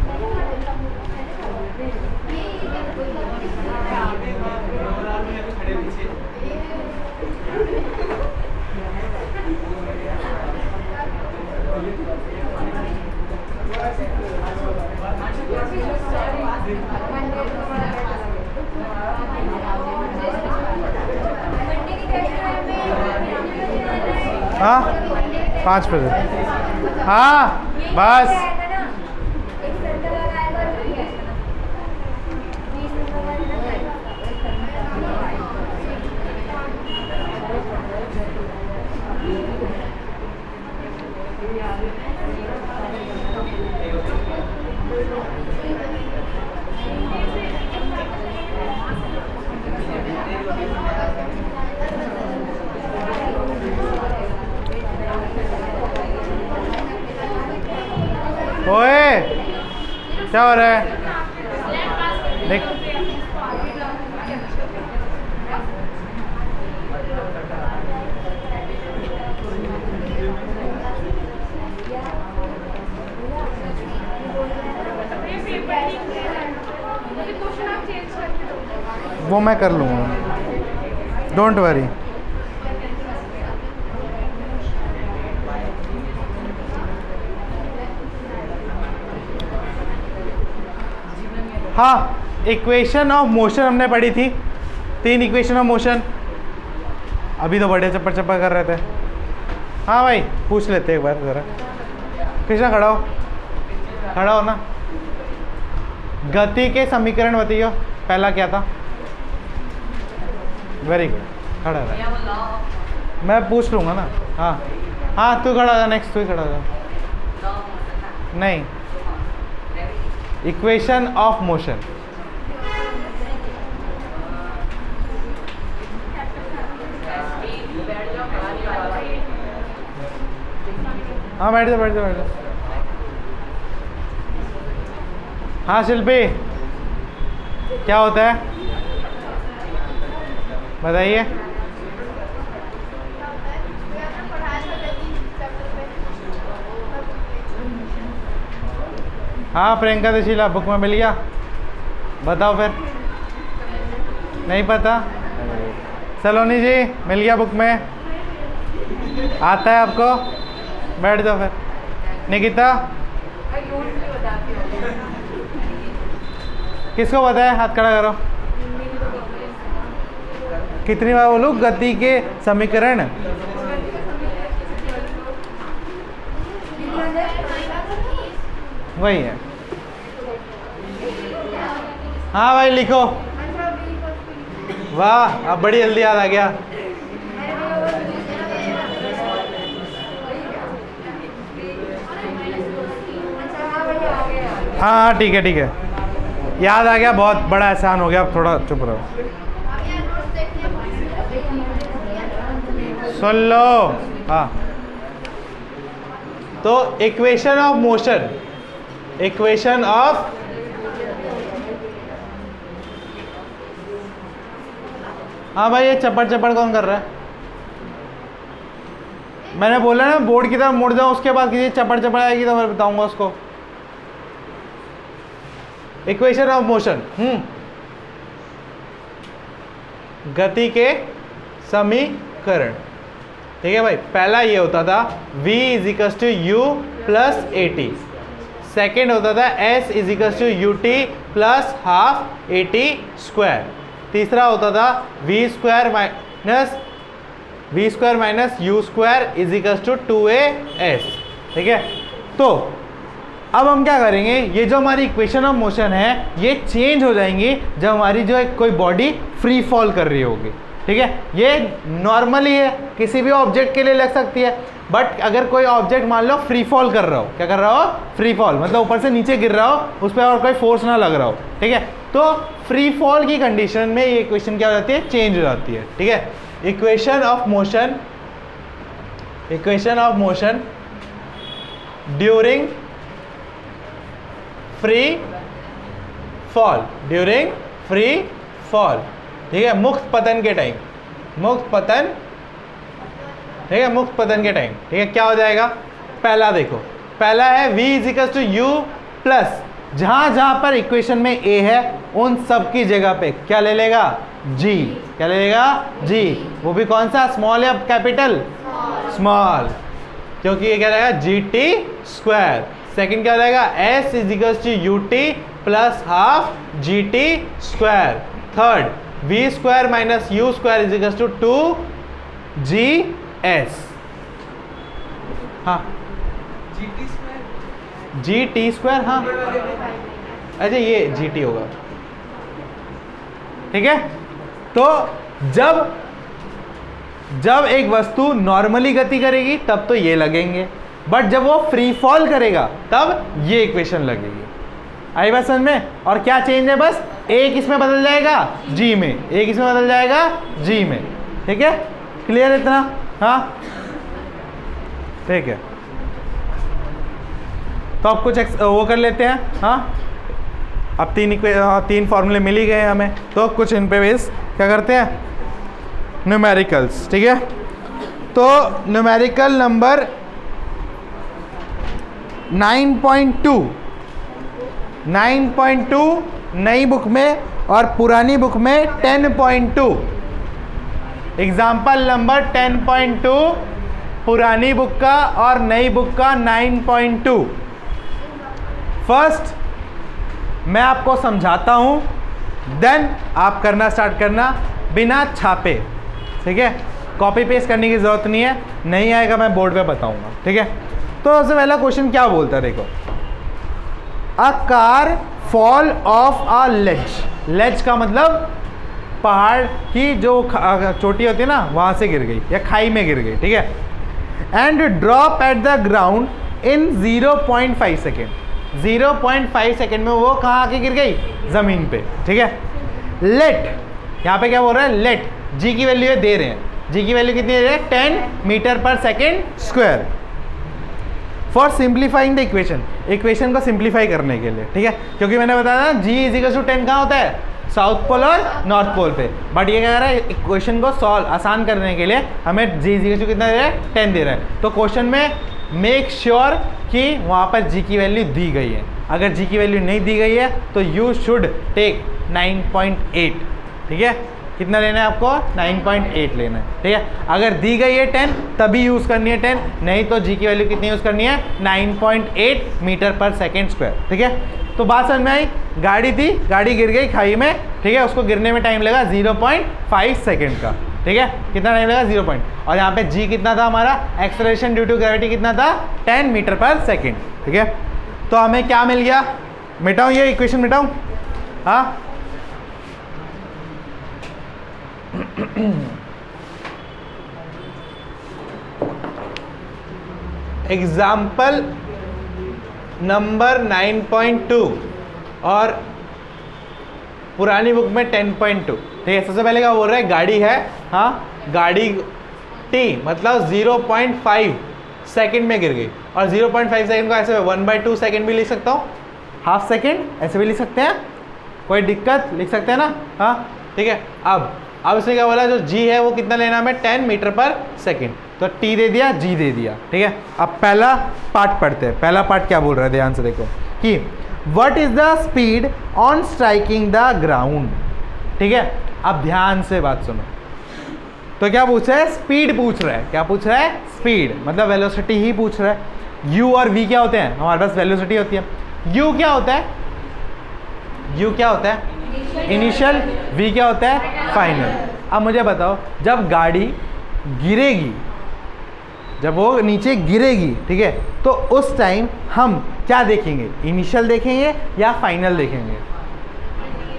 हाँ 5 बजे। हाँ बस ओए क्या हो रहा है? देख वो मैं कर लूँगा, डोंट वरी। हाँ इक्वेशन ऑफ मोशन हमने पढ़ी थी, 3 इक्वेशन ऑफ मोशन। अभी तो बड़े चप्पा कर रहे थे। हाँ भाई पूछ लेते एक बार ज़रा। कृष्णा खड़ा हो ना। गति के समीकरण बताइए, पहला क्या था? वेरी गुड, खड़ा रहा, मैं पूछ लूँगा ना। हाँ तू खड़ा हो जा, नेक्स्ट तू ही खड़ा हो जा। नहीं, इक्वेशन ऑफ मोशन। हाँ बैठ जा। हाँ शिल्पी क्या होता है बताइए। हाँ प्रियंका दशीला बुक में मिल गया, बताओ फिर। नहीं पता? सलोनी जी मिल गया बुक में, आता है आपको? बैठ जाओ फिर। निकिता किसको पता है? हाथ खड़ा करो। कितनी बार बोलूं? गति के समीकरण। वही है। हाँ भाई लिखो। वाह अब बड़ी जल्दी याद आ गया। हाँ ठीक है याद आ गया, बहुत बड़ा एहसान हो गया। अब थोड़ा चुप रहो, सुन लो। हाँ तो equation of motion, equation of हाँ भाई ये चपड़ कौन कर रहा है? मैंने बोला ना बोर्ड की तरफ मुड़ जाओ, उसके बाद किसी चपड़ आएगी तो मैं बताऊंगा उसको। इक्वेशन ऑफ मोशन, गति के समीकरण। ठीक है भाई, पहला ये होता था v equals to u plus a t, second होता था s equals to u t plus half a t square, तीसरा होता था v square minus u square equals to 2as। ठीक है, तो अब हम क्या करेंगे, ये जो हमारी इक्वेशन ऑफ मोशन है ये चेंज हो जाएंगी जब हमारी जो है कोई बॉडी फ्री फॉल कर रही होगी। ठीक है, ये नॉर्मली है, किसी भी ऑब्जेक्ट के लिए लग सकती है, बट अगर कोई ऑब्जेक्ट मान लो फ्री फॉल कर रहा हो, क्या कर रहा हो, फ्री फॉल मतलब ऊपर से नीचे गिर रहा हो, उस पर और कोई फोर्स ना लग रहा हो। ठीक है, तो फ्री फॉल की कंडीशन में ये इक्वेशन क्या हो जाती है, चेंज हो जाती है। ठीक है, equation of motion during free fall, ठीक है, मुक्त पतन के टाइम, ठीक है, मुक्त पतन के टाइम। ठीक है, क्या हो जाएगा, पहला देखो, पहला है v equals to u plus, जहां पर इक्वेशन में a है उन सब की जगह पे क्या ले लेगा, g, क्या ले लेगा, g, वो भी कौन सा, स्मॉल या कैपिटल, स्मॉल, क्योंकि ये क्या रहेगा जी टी स्क्वायर। सेकेंड क्या रहेगा, s equals to u t plus half g t square. Third v square minus u square equals to 2gs। हाँ, जी टी स्क्वायर, हाँ अच्छा ये जी टी होगा। ठीक है, तो जब एक वस्तु नॉर्मली गति करेगी तब तो ये लगेंगे, बट जब वो फ्री फॉल करेगा तब ये इक्वेशन लगेगी। आई बात समझ में? और क्या चेंज है, बस एक इसमें बदल जाएगा जी में, एक इसमें बदल जाएगा जी में। ठीक है, क्लियर इतना? हाँ ठीक है, तो अब कुछ वो कर लेते हैं। हाँ, अब तीन फॉर्मूले मिल ही गए हमें, तो कुछ इन पे बेस क्या करते हैं, न्यूमेरिकल्स। ठीक है, तो न्यूमेरिकल नंबर 9.2 नई बुक में और पुरानी बुक में 10.2। एग्जाम्पल नंबर 10.2 पुरानी बुक का और नई बुक का 9.2। फर्स्ट मैं आपको समझाता हूं, देन आप करना स्टार्ट करना बिना छापे। ठीक है, कॉपी पेस्ट करने की जरूरत नहीं है, नहीं आएगा मैं बोर्ड पे बताऊंगा। ठीक है, तो सबसे पहला क्वेश्चन क्या बोलता है, देखो, a car fall off a ledge का मतलब पहाड़ की जो चोटी होती है ना, वहां से गिर गई या खाई में गिर गई। ठीक है, and drop at the ground in 0.5 second. 0.5 second में वो कहाँ आके गिर गई, जमीन पे। ठीक है, लेट, यहाँ पे क्या बोल रहा है, लेट, जी की वैल्यू दे रहे हैं, जी की वैल्यू कितनी दे रहे हैं, 10 मीटर पर second square. For simplifying the equation को सिंप्लीफाई करने के लिए। ठीक है, क्योंकि मैंने बताया ना जी इजिकल्स टू 10 कहाँ होता है, साउथ पोल और नॉर्थ पोल पे, बट ये क्या कर रहा है, इक्वेशन को सॉल्व आसान करने के लिए हमें जी इजिकल्स टू कितना दे रहा है, 10 दे रहा है। तो क्वेश्चन में मेक श्योर कि वहाँ पर जी की वैल्यू दी गई है। अगर जी की वैल्यू नहीं दी गई है तो यू शुड टेक 9.8। ठीक है, कितना लेना है आपको, 9.8 लेना है। ठीक है, अगर दी गई है 10 तभी यूज़ करनी है 10, नहीं तो जी की वैल्यू कितनी यूज़ करनी है, 9.8 मीटर पर सेकेंड स्क्वायर। ठीक है, तो बात समझ में आई, गाड़ी थी, गाड़ी गिर गई खाई में। ठीक है, उसको गिरने में टाइम लगा 0.5 सेकेंड का। ठीक है, कितना टाइम लगा, 0. और यहाँ पे जी कितना था हमारा, एक्सेलरेशन ड्यू टू ग्रेविटी कितना था, 10 मीटर पर सेकेंड। ठीक है, तो हमें क्या मिल गया, मिटाऊँ ये इक्वेशन, मिटाऊँ? हाँ, एग्जाम्पल नंबर 9.2 और पुरानी बुक में 10.2। ठीक है, सबसे पहले क्या बोल रहा है, गाड़ी है, हाँ, गाड़ी टी मतलब 0.5 सेकेंड में गिर गई, और 0.5 सेकेंड को ऐसे 1/2 सेकेंड भी लिख सकता हूँ, हाफ सेकेंड ऐसे भी लिख सकते हैं, कोई दिक्कत, लिख सकते हैं ना। हाँ ठीक है, अब इसने क्या बोला, जो जी है वो कितना लेना हमें, 10 मीटर पर सेकेंड, तो टी दे दिया, जी दे दिया। ठीक है, अब पहला पार्ट पढ़ते हैं। पहला पार्ट क्या बोल रहा है, ध्यान से देखो कि what is the speed on striking the ground. ठीक है, अब ध्यान से बात सुनो, तो क्या पूछ रहा है? स्पीड पूछ रहा है। क्या पूछ रहा है? स्पीड, मतलब वेलोसिटी ही पूछ रहा है। u और v क्या होते हैं? हमारे पास वेलोसिटी होती है। u क्या होता है? u क्या होता है? इनिशियल। v क्या होता है? फाइनल। अब मुझे बताओ, जब गाड़ी गिरेगी, जब वो नीचे गिरेगी, ठीक है, तो उस टाइम हम क्या देखेंगे? इनिशियल देखेंगे या फाइनल देखेंगे?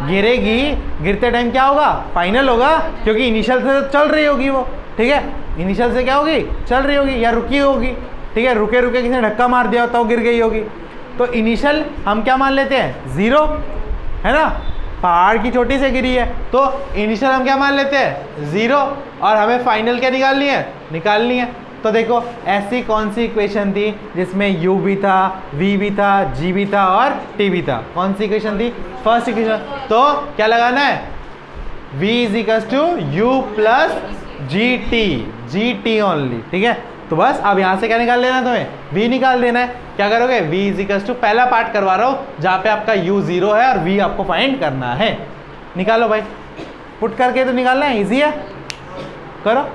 गिरेगी, गिरते टाइम क्या होगा? फाइनल होगा, क्योंकि इनिशियल से तो चल रही होगी वो, ठीक है। इनिशियल से क्या होगी? चल रही होगी या रुकी होगी, ठीक है। रुके रुके किसी ने धक्का मार दिया होता, वो गिर गई होगी। तो इनिशियल हम क्या मान लेते हैं? 0, है ना। पहाड़ की चोटी से गिरी है तो इनिशियल हम क्या मान लेते हैं? 0। और हमें फाइनल क्या निकालनी है? निकालनी है। तो देखो, ऐसी कौन सी इक्वेशन थी जिसमें u भी था, v भी था, g भी था और t भी था? कौन सी इक्वेशन थी? First equation. तो क्या लगाना है? v is to u plus gt only, ठीक है। तो बस अब यहाँ से क्या निकाल लेना है तुम्हें? v निकाल देना है। क्या करोगे? v इज टू, पहला पार्ट करवा रहा हूँ जहाँ पे आपका u 0 है और v आपको फाइंड करना है। निकालो भाई, पुट करके तो निकालना है, ईजी है, करो।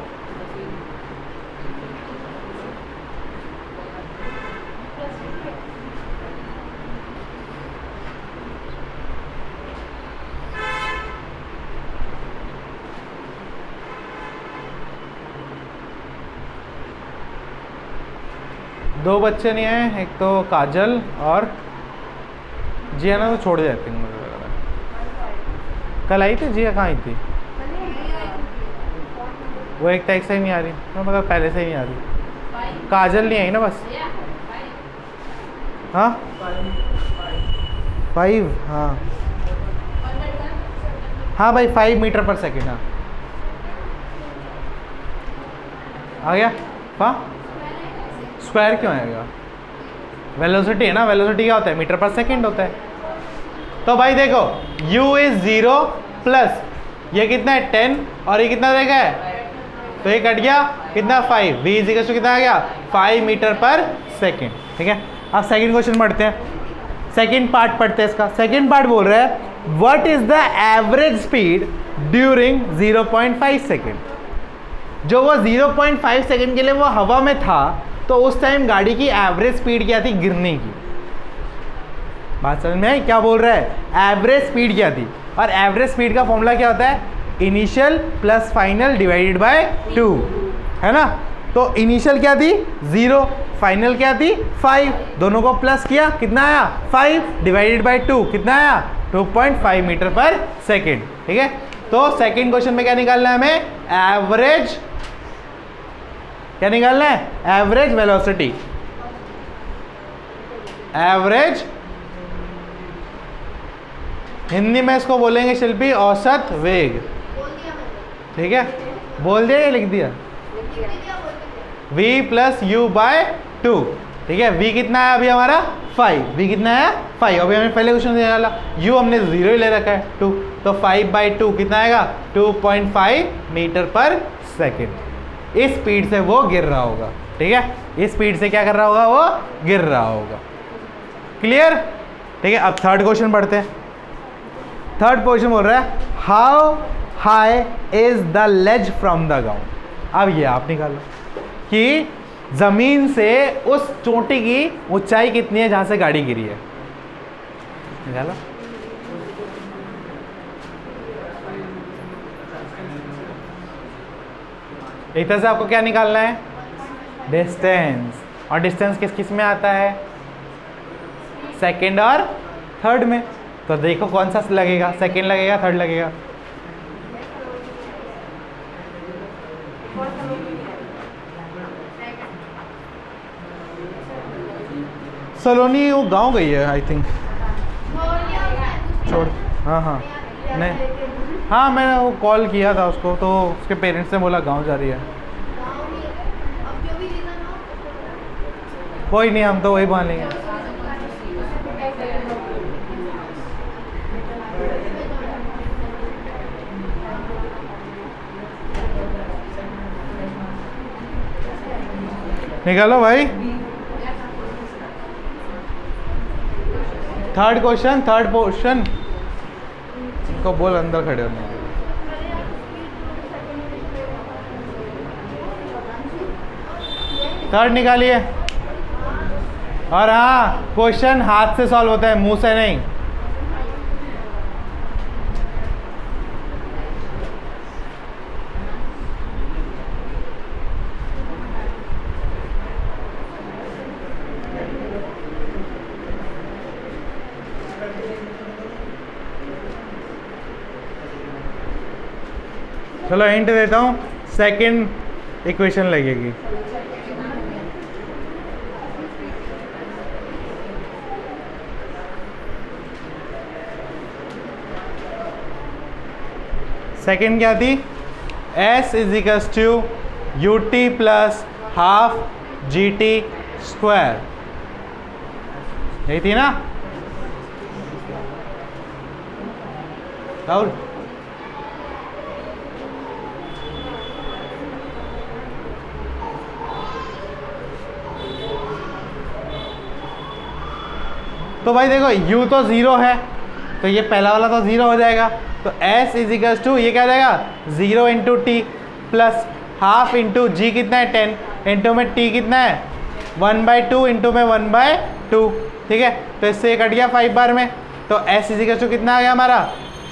दो बच्चे नहीं आए, एक तो काजल और जिया तो छोड़ जाती हूँ, मुझे लग रहा है। कल आई थी जिया? कहाँ आई थी? वो एक टैक्स ही नहीं आ रही, तो मतलब पहले से ही नहीं आ रही। काजल नहीं आई ना बस। हाँ 5, हाँ हाँ भाई 5 मीटर पर सेकेंड। हाँ आ गया। हाँ स्क्वायर क्यों आएगा? वेलोसिटी है ना, वेलोसिटी क्या होता है? मीटर पर सेकेंड होता है। तो भाई देखो, u इज 0 प्लस ये कितना है? 10 और ये कितना देगा है? तो ये कट गया, कितना? 5। v इज इक्वल टू कितना आ गया? 5 मीटर पर सेकेंड, ठीक है। अब सेकंड क्वेश्चन पढ़ते हैं, सेकंड पार्ट पढ़ते हैं इसका। सेकंड पार्ट बोल रहा है what is the average speed during 0.5 second. जो वो 0.5 सेकेंड के लिए वो हवा में था, तो उस टाइम गाड़ी की एवरेज स्पीड क्या थी गिरने की? बात समझ में आई? क्या बोल रहा है? एवरेज स्पीड क्या थी? और एवरेज स्पीड का फॉर्मूला क्या होता है? Initial plus final divided by 2, है ना। तो इनिशियल क्या थी? 0, फाइनल क्या थी? 5, दोनों को प्लस किया, कितना आया? 5 डिवाइडेड बाय 2, कितना आया? 2.5 मीटर पर सेकेंड, ठीक है। तो सेकेंड क्वेश्चन में क्या निकालना है हमें? एवरेज, क्या निकालना है? Average velocity. एवरेज, हिंदी में इसको बोलेंगे शिल्पी औसत वेग, ठीक है। बोल दिया या लिख दिया? v प्लस यू बाय 2, ठीक है। v कितना है अभी हमारा? 5। v कितना है? 5। अभी हमें पहले क्वेश्चन देने वाला, u हमने 0 ही ले रखा है, 2। तो 5/2 कितना आएगा? 2.5 मीटर पर सेकेंड। इस स्पीड से वो गिर रहा होगा, ठीक है। इस स्पीड से क्या कर रहा होगा? वो गिर रहा होगा। क्लियर, ठीक है। अब थर्ड क्वेश्चन पढ़ते हैं। थर्ड क्वेश्चन बोल रहा है how high is the ledge from the ground. अब ये आप निकालो कि जमीन से उस चोटी की ऊंचाई कितनी है जहां से गाड़ी गिरी है। निकालो। एक तरह से आपको क्या निकालना है? डिस्टेंस। और डिस्टेंस किस किस में आता है? सेकंड और थर्ड में। तो देखो कौन सा लगेगा? सेकंड लगेगा, थर्ड लगेगा? सलोनी वो गांव गई है आई थिंक, छोड़। हाँ हाँ नहीं, हाँ मैंने वो कॉल किया था उसको, तो उसके पेरेंट्स ने बोला गांव जा रही है। कोई नहीं, हम तो वही मान लेंगे। निकालो भाई। थर्ड क्वेश्चन, थर्ड क्वेश्चन को बोल अंदर खड़े होने। थर्ड निकालिए। और हाँ, क्वेश्चन हाथ से सॉल्व होता है, मुंह से नहीं। चलो हिंट देता हूँ, सेकंड इक्वेशन लगेगी। सेकंड क्या थी? S is equals to ut plus half GT square, यही थी ना राहुल? तो भाई देखो u तो 0 है, तो ये पहला वाला तो 0 हो जाएगा। तो s इज इक्वल्स टू ये क्या आ जाएगा 0 into t plus half into g कितना है 10 इंटू में t कितना है 1/2 इंटू में 1/2, ठीक है। तो इससे ये कट गया 5 बार में, तो s इज इक्वल्स टू कितना आ गया हमारा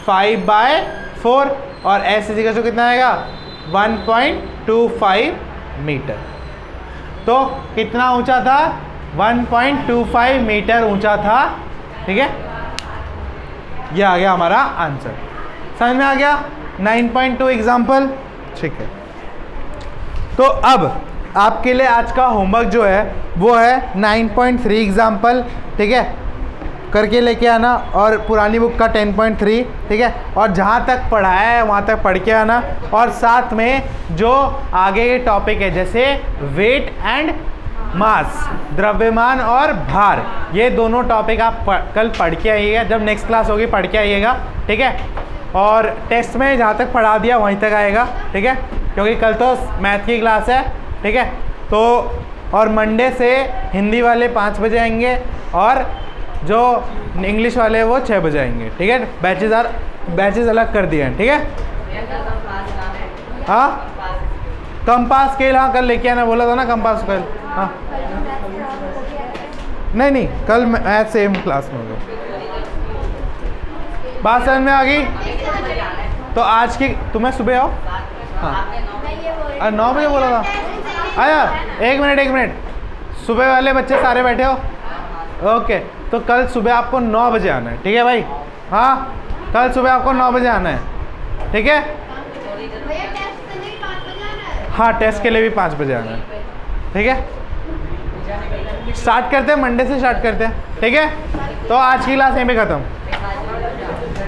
5/4 और s इज इक्वल्स टू कितना आएगा 1.25 मीटर। तो कितना ऊंचा था 1.25 मीटर ऊंचा था, ठीक है। ये आ गया हमारा आंसर, समझ में आ गया। 9.2 एग्जाम्पल, ठीक है। तो अब आपके लिए आज का होमवर्क जो है वो है 9.3 एग्जाम्पल, ठीक है, करके लेके आना, और पुरानी बुक का 10.3, ठीक है। और जहाँ तक पढ़ाया है वहाँ तक पढ़ के आना, और साथ में जो आगे के टॉपिक है जैसे वेट एंड मास, द्रव्यमान और भार, ये दोनों टॉपिक आप कल पढ़ के आइएगा, जब नेक्स्ट क्लास होगी पढ़ के आइएगा, ठीक है। और टेस्ट में जहाँ तक पढ़ा दिया वहीं तक आएगा, ठीक है, क्योंकि कल तो मैथ की क्लास है, ठीक है। तो और मंडे से हिंदी वाले 5 बजे आएंगे और जो इंग्लिश वाले वो 6 बजे आएंगे, ठीक है। बैचेज अलग कर दिए हैं, ठीक है। हाँ, कंपास स्केल, हाँ कल लेके आना बोला था ना कंपास स्केल, हाँ। नहीं कल मैथ सेम क्लास में होगा। बात समझ में आ गई? तो आज की तुम्हें सुबह आओ, हाँ 9 बजे बोला था। आया, एक मिनट, सुबह वाले बच्चे सारे बैठे हो? ओके, तो कल सुबह आपको 9 बजे आना है, ठीक है भाई। हाँ, कल सुबह आपको 9 बजे आना है, ठीक है। हाँ, टेस्ट के लिए भी 5 बजे आना है, ठीक है। स्टार्ट करते हैं, मंडे से स्टार्ट करते हैं, ठीक है। तो आज की क्लास यहीं पे ख़त्म।